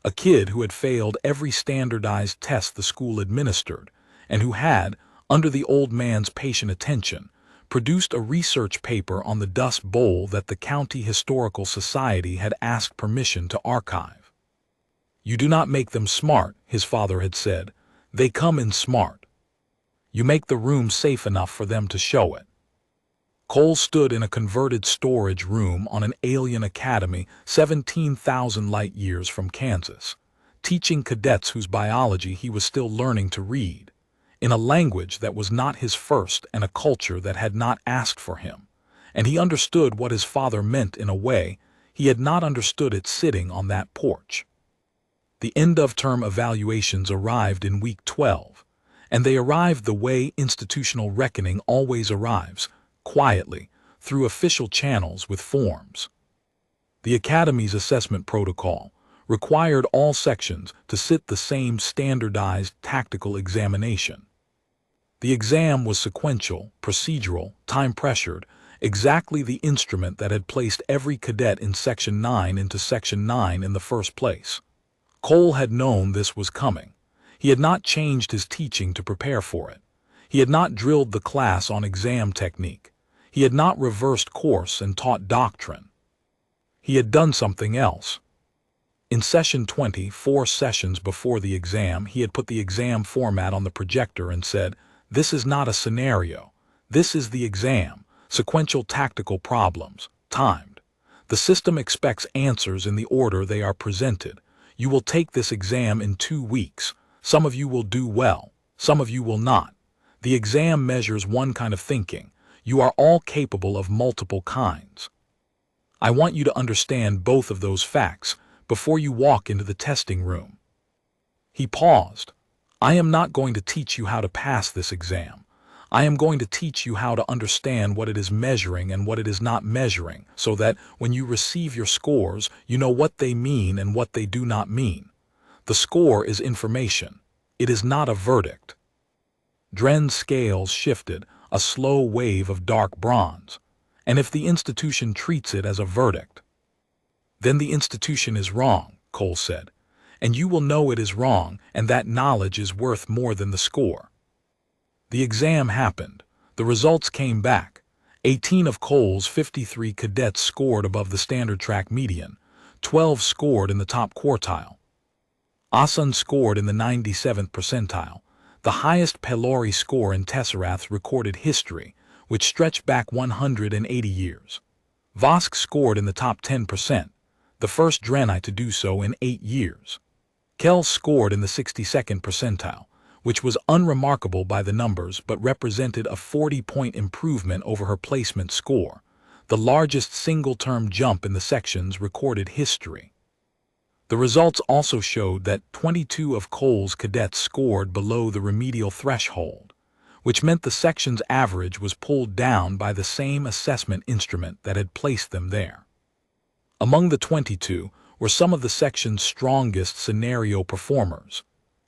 S1: a kid who had failed every standardized test the school administered, and who had, under the old man's patient attention, produced a research paper on the Dust Bowl that the County Historical Society had asked permission to archive. "You do not make them smart," his father had said. "They come in smart. You make the room safe enough for them to show it." Cole stood in a converted storage room on an alien academy 17,000 light-years from Kansas, teaching cadets whose biology he was still learning to read, in a language that was not his first and a culture that had not asked for him, and he understood what his father meant in a way he had not understood it sitting on that porch. The end-of-term evaluations arrived in week 12, and they arrived the way institutional reckoning always arrives, quietly, through official channels with forms. The Academy's assessment protocol required all sections to sit the same standardized tactical examination. The exam was sequential, procedural, time-pressured, exactly the instrument that had placed every cadet in Section 9 into Section 9 in the first place. Cole had known this was coming. He had not changed his teaching to prepare for it. He had not drilled the class on exam technique. He had not reversed course and taught doctrine. He had done something else. In Session 20, 4 sessions before the exam, he had put the exam format on the projector and said, "This is not a scenario. This is the exam. Sequential tactical problems, timed. The system expects answers in the order they are presented. You will take this exam in 2 weeks. Some of you will do well. Some of you will not. The exam measures one kind of thinking. You are all capable of multiple kinds. I want you to understand both of those facts before you walk into the testing room." He paused. "I am not going to teach you how to pass this exam. I am going to teach you how to understand what it is measuring and what it is not measuring, so that when you receive your scores, you know what they mean and what they do not mean. The score is information. It is not a verdict." Dren's scales shifted, a slow wave of dark bronze. "And if the institution treats it as a verdict?" "Then the institution is wrong," Cole said. "And you will know it is wrong, and that knowledge is worth more than the score." The exam happened. The results came back. 18 of Cole's 53 cadets scored above the standard track median. 12 scored in the top quartile. Asun scored in the 97th percentile, the highest Pelori score in Tesserath's recorded history, which stretched back 180 years. Vosk scored in the top 10%, the first Drenite to do so in 8 years. Kell scored in the 62nd percentile, which was unremarkable by the numbers but represented a 40-point improvement over her placement score, the largest single-term jump in the section's recorded history. The results also showed that 22 of Cole's cadets scored below the remedial threshold, which meant the section's average was pulled down by the same assessment instrument that had placed them there. Among the 22 were some of the section's strongest scenario performers,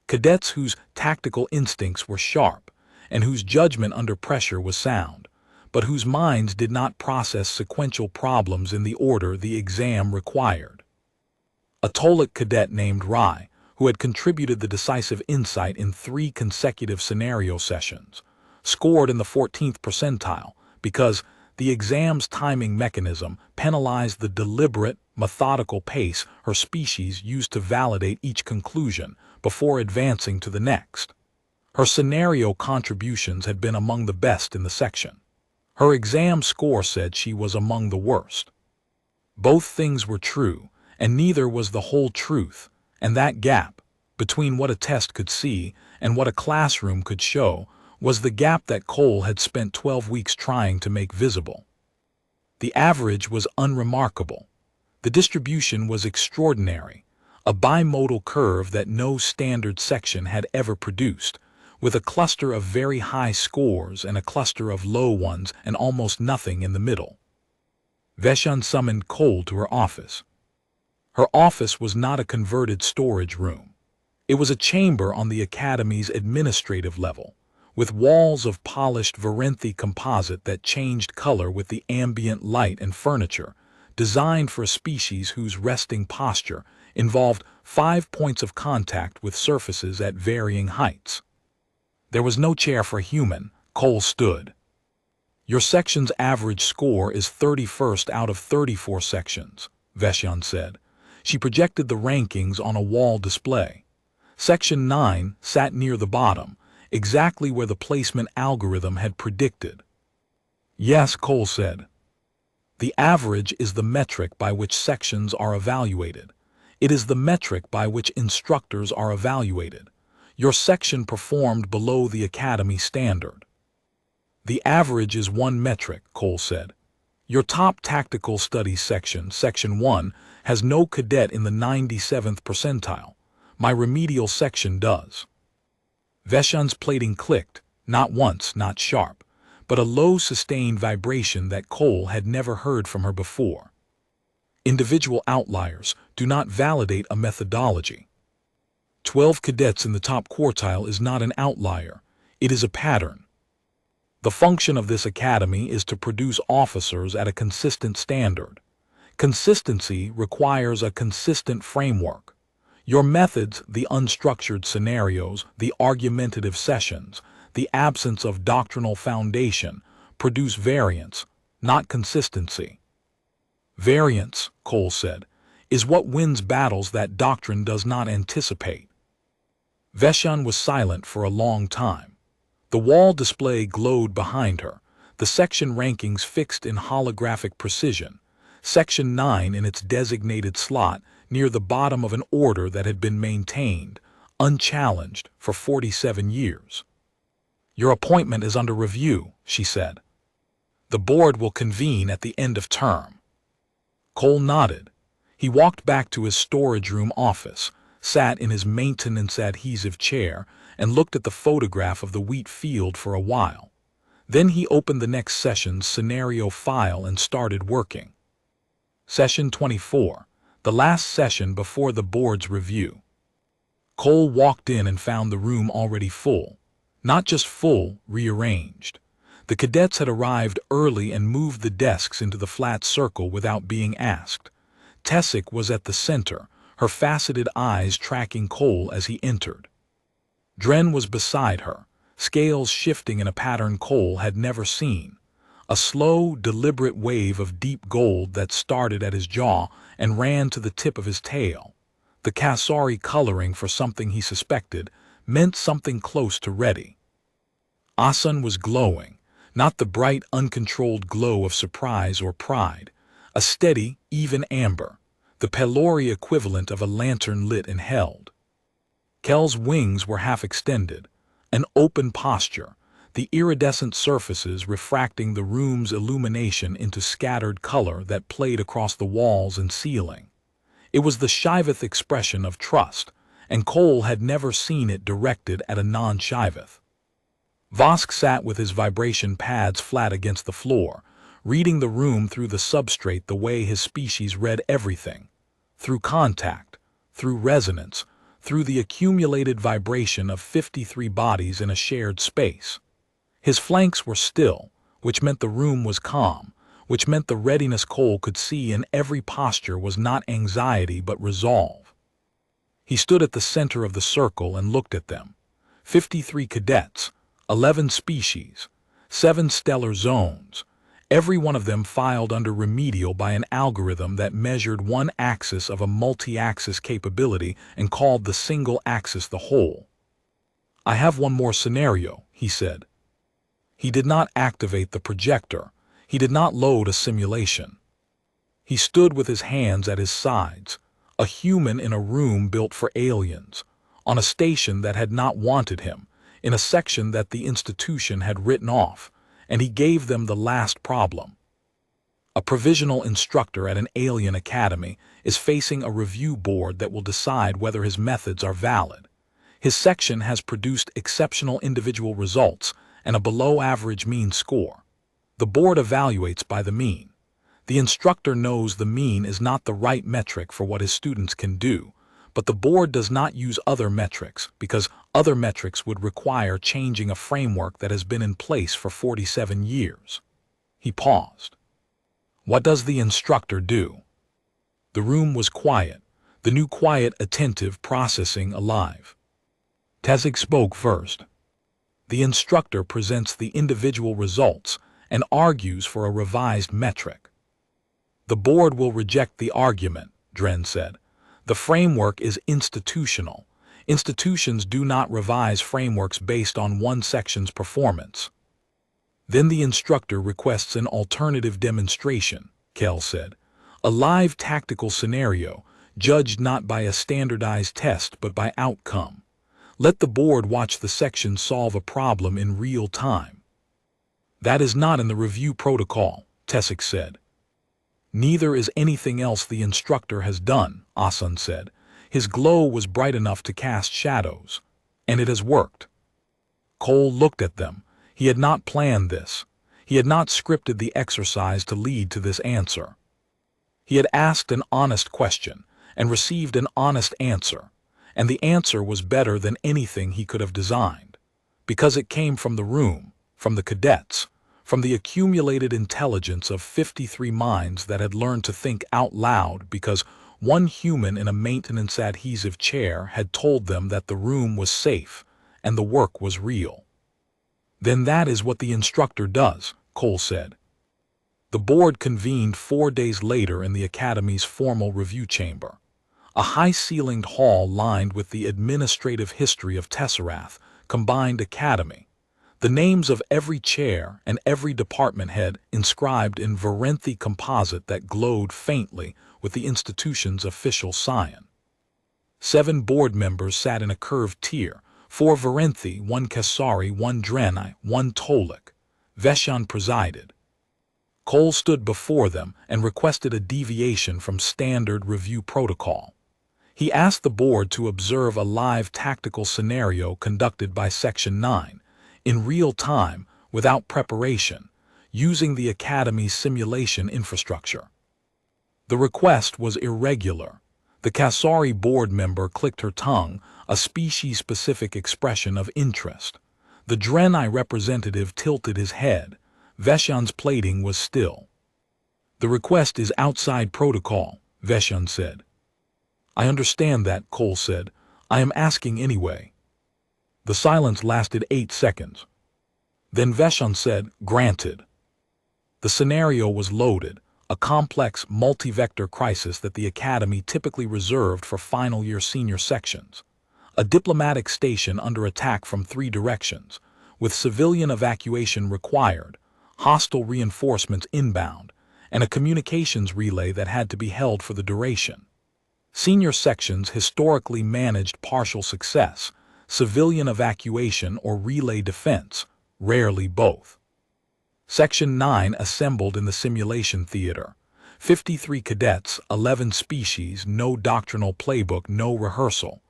S1: cadets whose tactical instincts were sharp and whose judgment under pressure was sound, but whose minds did not process sequential problems in the order the exam required. A Tolic cadet named Rai, who had contributed the decisive insight in 3 consecutive scenario sessions, scored in the 14th percentile because the exam's timing mechanism penalized the deliberate, methodical pace her species used to validate each conclusion before advancing to the next. Her scenario contributions had been among the best in the section. Her exam score said she was among the worst. Both things were true, and neither was the whole truth, And that gap, between what a test could see and what a classroom could show, was the gap that Cole had spent 12 weeks trying to make visible. The average was unremarkable. The distribution was extraordinary, a bimodal curve that no standard section had ever produced, with a cluster of very high scores and a cluster of low ones and almost nothing in the middle. Vashon summoned Cole to her office. Her office was not a converted storage room. It was a chamber on the Academy's administrative level, with walls of polished Varenthi composite that changed color with the ambient light and furniture, designed for a species whose resting posture involved 5 points of contact with surfaces at varying heights. There was no chair for a human. Cole stood. Your section's average score is 31st out of 34 sections, Vashon said. She projected the rankings on a wall display. Section 9 sat near the bottom, exactly where the placement algorithm had predicted. Yes, Cole said. The average is the metric by which sections are evaluated. It is the metric by which instructors are evaluated. Your section performed below the Academy standard. The average is one metric, Cole said. Your top tactical studies section, Section 1, has no cadet in the 97th percentile. My remedial section does. Vashon's plating clicked, not once, not sharp, but a low sustained vibration that Cole had never heard from her before. Individual outliers do not validate a methodology. 12 cadets in the top quartile is not an outlier, it is a pattern. The function of this academy is to produce officers at a consistent standard. Consistency requires a consistent framework. Your methods, the unstructured scenarios, the argumentative sessions, the absence of doctrinal foundation, produce variance, not consistency. Variance, Cole said, is what wins battles that doctrine does not anticipate. Vashon was silent for a long time. The wall display glowed behind her, the section rankings fixed in holographic precision, Section 9 in its designated slot near the bottom of an order that had been maintained, unchallenged, for 47 years. Your appointment is under review, she said. The board will convene at the end of term. Cole nodded. He walked back to his storage room office, sat in his maintenance adhesive chair, and looked at the photograph of the wheat field for a while. Then he opened the next session's scenario file and started working. Session 24, the last session before the board's review. Cole walked in and found the room already full. Not just full, rearranged. The cadets had arrived early and moved the desks into the flat circle without being asked. Tessic was at the center, her faceted eyes tracking Cole as he entered. Dren was beside her, scales shifting in a pattern Cole had never seen. A slow, deliberate wave of deep gold that started at his jaw and ran to the tip of his tail. The Kasari coloring for something he suspected meant something close to ready. Asun was glowing, not the bright, uncontrolled glow of surprise or pride, a steady, even amber, the Pelori equivalent of a lantern lit and held. Kel's wings were half extended, an open posture, the iridescent surfaces refracting the room's illumination into scattered color that played across the walls and ceiling. It was the Shiveth expression of trust, and Cole had never seen it directed at a non-Shiveth. Vosk sat with his vibration pads flat against the floor, reading the room through the substrate the way his species read everything, through contact, through resonance, through the accumulated vibration of 53 bodies in a shared space. His flanks were still, which meant the room was calm, which meant the readiness Cole could see in every posture was not anxiety but resolve. He stood at the center of the circle and looked at them. 53 cadets, 11 species, 7 stellar zones, every one of them filed under remedial by an algorithm that measured one axis of a multi-axis capability and called the single axis the whole. I have one more scenario, he said. He did not activate the projector. He did not load a simulation. He stood with his hands at his sides, A human in a room built for aliens, on a station that had not wanted him, in a section that the institution had written off, and he gave them the last problem. A provisional instructor at an alien academy is facing a review board that will decide whether his methods are valid. His section has produced exceptional individual results and a below-average mean score. The board evaluates by the mean. The instructor knows the mean is not the right metric for what his students can do, but the board does not use other metrics because other metrics would require changing a framework that has been in place for 47 years. He paused. What does the instructor do? The room was quiet, the new quiet, attentive, processing, alive. Tesig spoke first. The instructor presents the individual results and argues for a revised metric. The board will reject the argument, Dren said. The framework is institutional. Institutions do not revise frameworks based on one section's performance. Then the instructor requests an alternative demonstration, Kell said. A live tactical scenario, judged not by a standardized test but by outcome. Let the board watch the section solve a problem in real time. That is not in the review protocol, Tesik said. Neither is anything else the instructor has done, Asan said. His glow was bright enough to cast shadows. And it has worked. Cole looked at them. He had not planned this. He had not scripted the exercise to lead to this answer. He had asked an honest question and received an honest answer, and the answer was better than anything he could have designed, because it came from the room, from the cadets, from the accumulated intelligence of 53 minds that had learned to think out loud because one human in a maintenance adhesive chair had told them that the room was safe and the work was real. Then that is what the instructor does, Cole said. The board convened 4 days later in the Academy's formal review chamber, a high-ceilinged hall lined with the administrative history of Tesserath, combined Academy, the names of every chair and every department head inscribed in Varenthi composite that glowed faintly with the institution's official sign. 7 board members sat in a curved tier, 4 Varenthi, 1 Kasari, 1 Drenai, 1 Tolik. Veshan presided. Cole stood before them and requested a deviation from standard review protocol. He asked the board to observe a live tactical scenario conducted by Section 9, in real time, without preparation, using the Academy's simulation infrastructure. The request was irregular. The Kasari board member clicked her tongue, a species-specific expression of interest. The Drenai representative tilted his head. Veshan's plating was still. The request is outside protocol, Veshan said. I understand that, Cole said. I am asking anyway. The silence lasted 8 seconds. Then Veshan said, granted. The scenario was loaded, a complex multi-vector crisis that the Academy typically reserved for final-year senior sections. A diplomatic station under attack from 3 directions, with civilian evacuation required, hostile reinforcements inbound, and a communications relay that had to be held for the duration. Senior sections historically managed partial success, civilian evacuation or relay defense, rarely both. Section 9 assembled in the simulation theater. 53 cadets, 11 species, no doctrinal playbook, no rehearsal.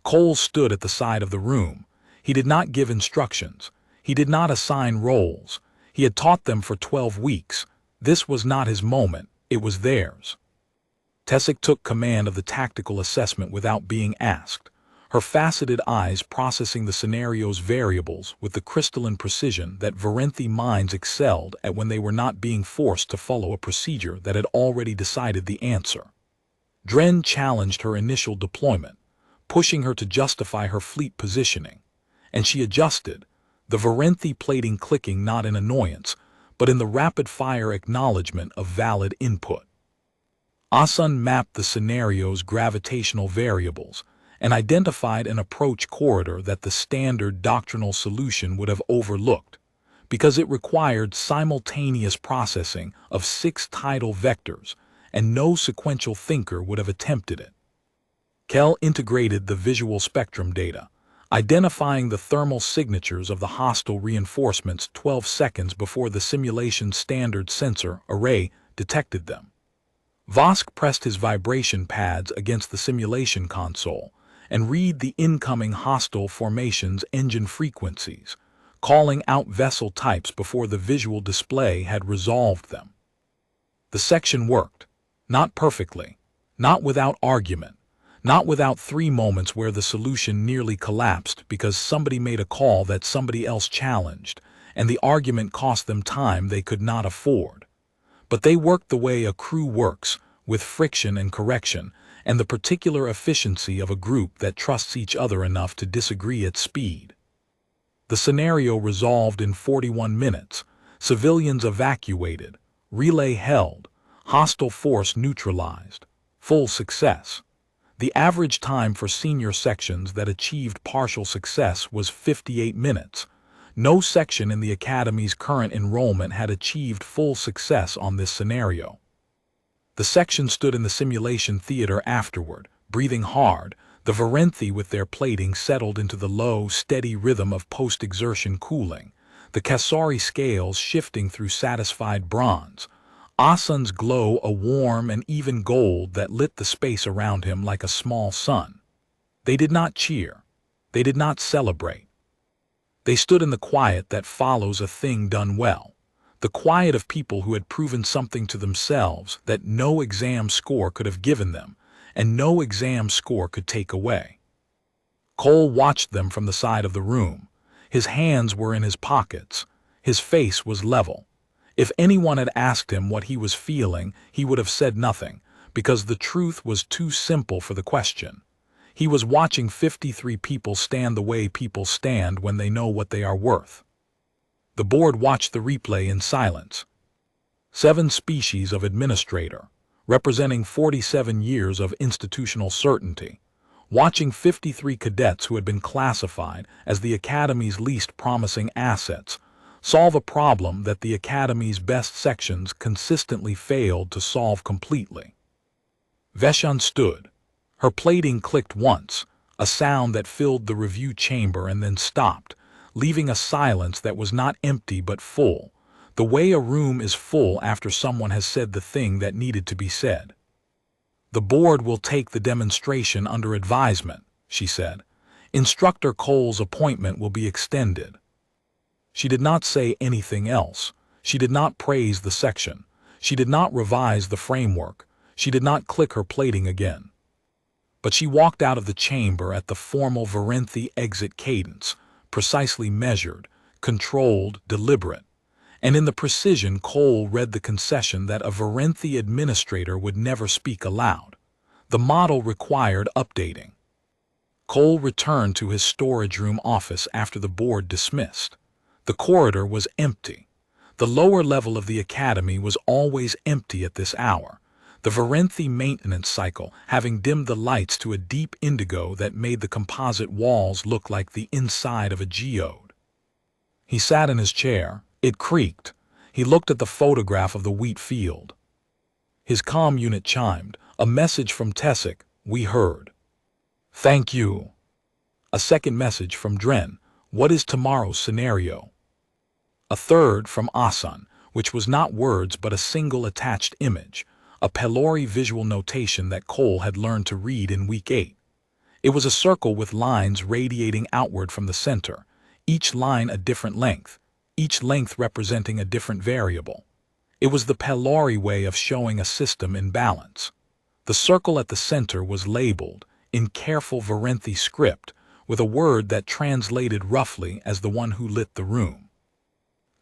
S1: Cole stood at the side of the room. He did not give instructions. He did not assign roles. He had taught them for 12 weeks. This was not his moment. It was theirs. Tesik took command of the tactical assessment without being asked, her faceted eyes processing the scenario's variables with the crystalline precision that Varenthi minds excelled at when they were not being forced to follow a procedure that had already decided the answer. Dren challenged her initial deployment, pushing her to justify her fleet positioning, and she adjusted, the Varenthi plating clicking not in annoyance, but in the rapid-fire acknowledgement of valid input. Asan mapped the scenario's gravitational variables and identified an approach corridor that the standard doctrinal solution would have overlooked, because it required simultaneous processing of 6 tidal vectors, and no sequential thinker would have attempted it. Kell integrated the visual spectrum data, identifying the thermal signatures of the hostile reinforcements 12 seconds before the simulation's standard sensor array detected them. Vosk pressed his vibration pads against the simulation console and read the incoming hostile formation's engine frequencies, calling out vessel types before the visual display had resolved them. The section worked, not perfectly, not without argument, not without 3 moments where the solution nearly collapsed because somebody made a call that somebody else challenged, and the argument cost them time they could not afford. But they worked the way a crew works, with friction and correction, and the particular efficiency of a group that trusts each other enough to disagree at speed. The scenario resolved in 41 minutes, civilians evacuated, relay held, hostile force neutralized, full success. The average time for senior sections that achieved partial success was 58 minutes. No section in the Academy's current enrollment had achieved full success on this scenario. The section stood in the simulation theater afterward, breathing hard. The Varenthi with their plating settled into the low, steady rhythm of post-exertion cooling, the Kasari scales shifting through satisfied bronze, Asun's glow a warm and even gold that lit the space around him like a small sun. They did not cheer. They did not celebrate. They stood in the quiet that follows a thing done well, the quiet of people who had proven something to themselves that no exam score could have given them, and no exam score could take away. Cole watched them from the side of the room. His hands were in his pockets. His face was level. If anyone had asked him what he was feeling, he would have said nothing, because the truth was too simple for the question. He was watching 53 people stand the way people stand when they know what they are worth. The board watched the replay in silence. 7 species of administrator, representing 47 years of institutional certainty, watching 53 cadets who had been classified as the Academy's least promising assets, solve a problem that the Academy's best sections consistently failed to solve completely. Veshan stood. Her plating clicked once, a sound that filled the review chamber and then stopped, leaving a silence that was not empty but full, the way a room is full after someone has said the thing that needed to be said. "The board will take the demonstration under advisement," she said. "Instructor Cole's appointment will be extended." She did not say anything else. She did not praise the section. She did not revise the framework. She did not click her plating again. But she walked out of the chamber at the formal Varenthi exit cadence, precisely measured, controlled, deliberate. And in the precision, Cole read the concession that a Varenthi administrator would never speak aloud. The model required updating. Cole returned to his storage room office after the board dismissed. The corridor was empty. The lower level of the Academy was always empty at this hour, the Varenthi maintenance cycle having dimmed the lights to a deep indigo that made the composite walls look like the inside of a geode. He sat in his chair. It creaked. He looked at the photograph of the wheat field. His comm unit chimed. A message from Tessic. "We heard." "Thank you." A second message from Dren. "What is tomorrow's scenario?" A third from Asun, which was not words but a single attached image, a Pelori visual notation that Cole had learned to read in week 8. It was a circle with lines radiating outward from the center, each line a different length, each length representing a different variable. It was the Pelori way of showing a system in balance. The circle at the center was labeled, in careful Varenthi script, with a word that translated roughly as the one who lit the room.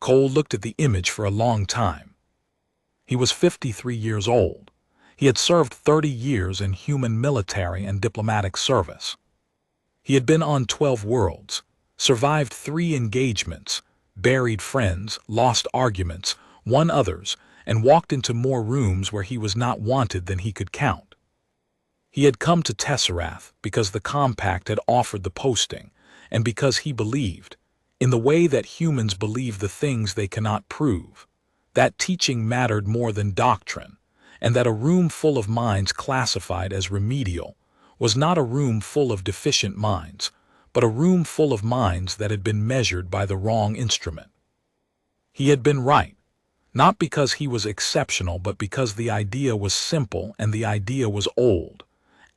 S1: Cole looked at the image for a long time. He was 53 years old. He had served 30 years in human military and diplomatic service. He had been on 12 worlds, survived 3 engagements, buried friends, lost arguments, won others, and walked into more rooms where he was not wanted than he could count. He had come to Tesserath because the compact had offered the posting, and because he believed, in the way that humans believe the things they cannot prove, that teaching mattered more than doctrine, and that a room full of minds classified as remedial was not a room full of deficient minds, but a room full of minds that had been measured by the wrong instrument. He had been right, not because he was exceptional, but because the idea was simple and the idea was old.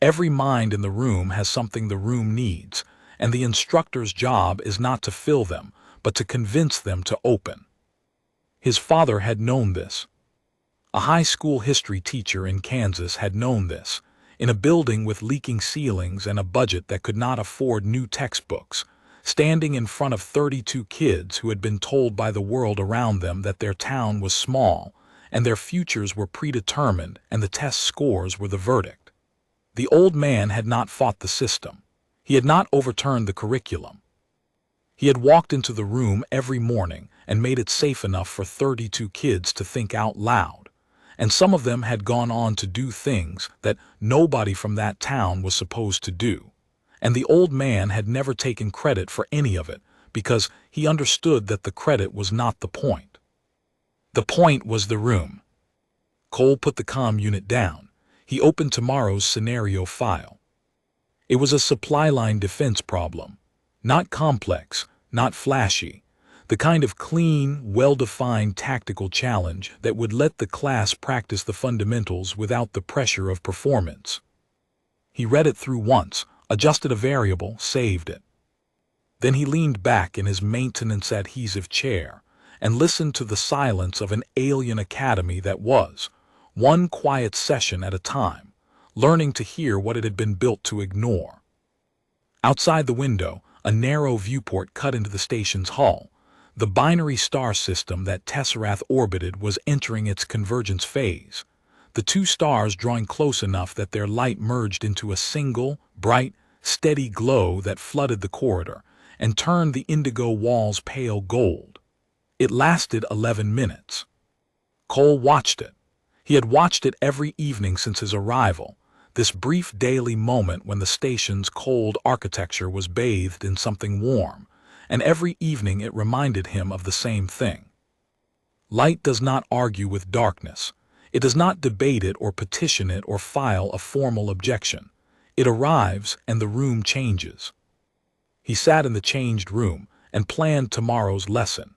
S1: Every mind in the room has something the room needs, and the instructor's job is not to fill them, but to convince them to open. His father had known this. A high school history teacher in Kansas had known this. In a building with leaking ceilings and a budget that could not afford new textbooks, standing in front of 32 kids who had been told by the world around them that their town was small and their futures were predetermined and the test scores were the verdict. The old man had not fought the system. He had not overturned the curriculum. He had walked into the room every morning and made it safe enough for 32 kids to think out loud. And some of them had gone on to do things that nobody from that town was supposed to do. And the old man had never taken credit for any of it because he understood that the credit was not the point. The point was the room. Cole put the comm unit down. He opened tomorrow's scenario file. It was a supply line defense problem. Not complex, not flashy. The kind of clean, well-defined tactical challenge that would let the class practice the fundamentals without the pressure of performance. He read it through once, adjusted a variable, saved it. Then he leaned back in his maintenance adhesive chair and listened to the silence of an alien academy that was, one quiet session at a time, learning to hear what it had been built to ignore. Outside the window, a narrow viewport cut into the station's hull. The binary star system that Tesseract orbited was entering its convergence phase, the two stars drawing close enough that their light merged into a single, bright, steady glow that flooded the corridor and turned the indigo walls pale gold. It lasted 11 minutes. Cole watched it. He had watched it every evening since his arrival, this brief daily moment when the station's cold architecture was bathed in something warm, and every evening it reminded him of the same thing. Light does not argue with darkness. It does not debate it or petition it or file a formal objection. It arrives and the room changes. He sat in the changed room and planned tomorrow's lesson.